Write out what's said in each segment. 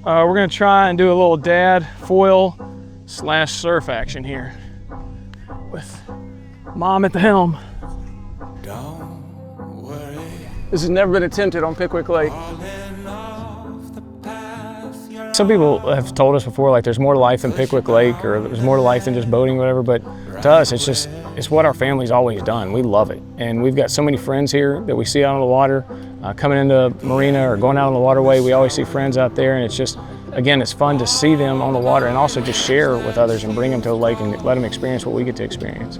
We're gonna try and do a little dad foil / surf action here with Mom at the helm. Don't worry. This has never been attempted on Pickwick Lake. Some people have told us before, like, there's more to life than Pickwick Lake, or there's more to life than just boating, whatever, but to us, it's what our family's always done. We love it. And we've got so many friends here that we see out on the water, coming into marina or going out on the waterway. We always see friends out there, and it's just, again, it's fun to see them on the water and also just share with others and bring them to the lake and let them experience what we get to experience.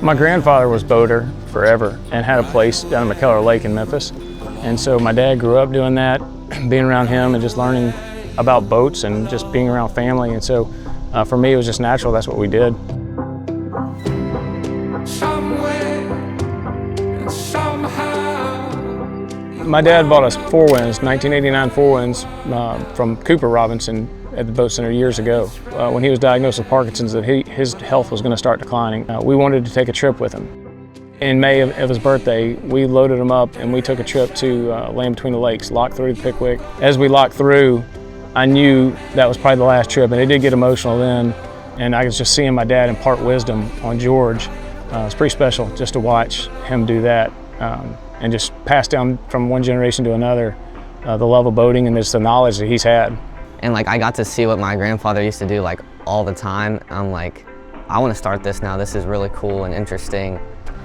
My grandfather was boater forever and had a place down at McKellar Lake in Memphis. And so my dad grew up doing that, being around him and just learning about boats and just being around family. And so for me, it was just natural. That's what we did. My dad bought us 4-winds, 1989 4-winds from Cooper Robinson at the Boat Center years ago. When he was diagnosed with Parkinson's, that his health was going to start declining. We wanted to take a trip with him. In May of his birthday, we loaded him up and we took a trip to Land Between the Lakes, locked through to Pickwick. As we locked through, I knew that was probably the last trip, and it did get emotional then. And I was just seeing my dad impart wisdom on George. It's pretty special just to watch him do that and just pass down from one generation to another the love of boating and just the knowledge that he's had. And like, I got to see what my grandfather used to do like all the time. I'm like, I want to start this now. This is really cool and interesting.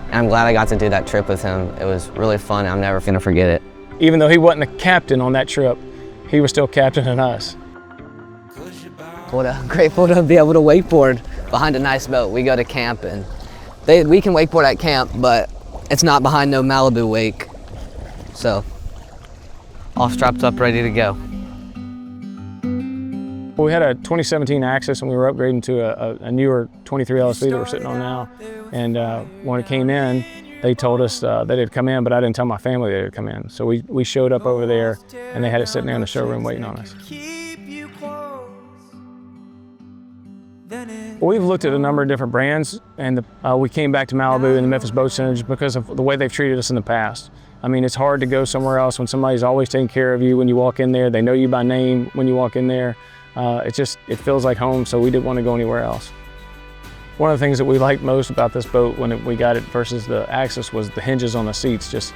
And I'm glad I got to do that trip with him. It was really fun. I'm never gonna forget it. Even though he wasn't the captain on that trip, he was still captaining us. Grateful to be able to wakeboard behind a nice boat. We go to camp and we can wakeboard at camp, but it's not behind no Malibu wake. So, all strapped up, ready to go. We had a 2017 Axis and we were upgrading to a newer 23 LSV that we're sitting on now. And when it came in, they told us that it'd come in, but I didn't tell my family that it'd come in. So we showed up over there and they had it sitting there in the showroom waiting on us. We've looked at a number of different brands, and we came back to Malibu and the Memphis Boat Center just because of the way they've treated us in the past. I mean, it's hard to go somewhere else when somebody's always taking care of you when you walk in there. They know you by name when you walk in there. It feels like home, so we didn't want to go anywhere else. One of the things that we liked most about this boat when we got it versus the Axis was the hinges on the seats,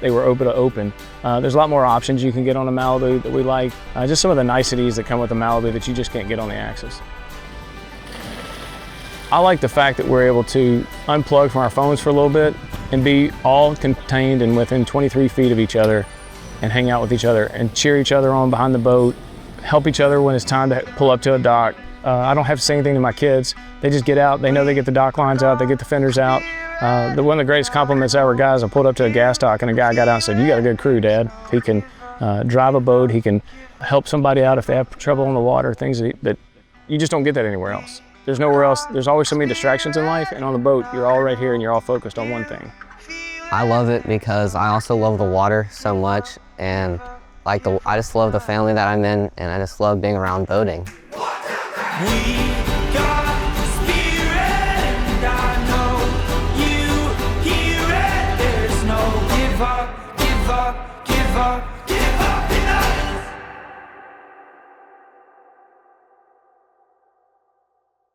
they were open to open. There's a lot more options you can get on a Malibu that we like. Just some of the niceties that come with the Malibu that you just can't get on the Axis. I like the fact that we're able to unplug from our phones for a little bit and be all contained and within 23 feet of each other and hang out with each other and cheer each other on behind the boat, help each other when it's time to pull up to a dock. I don't have to say anything to my kids. They just get out, they know they get the dock lines out, they get the fenders out. One of the greatest compliments ever, guys, I pulled up to a gas dock and a guy got out and said, "You got a good crew, Dad." He can drive a boat, he can help somebody out if they have trouble on the water, things that you just don't get that anywhere else. There's nowhere else. There's always so many distractions in life, and on the boat, you're all right here and you're all focused on one thing. I love it because I also love the water so much, and I just love the family that I'm in, and I just love being around boating.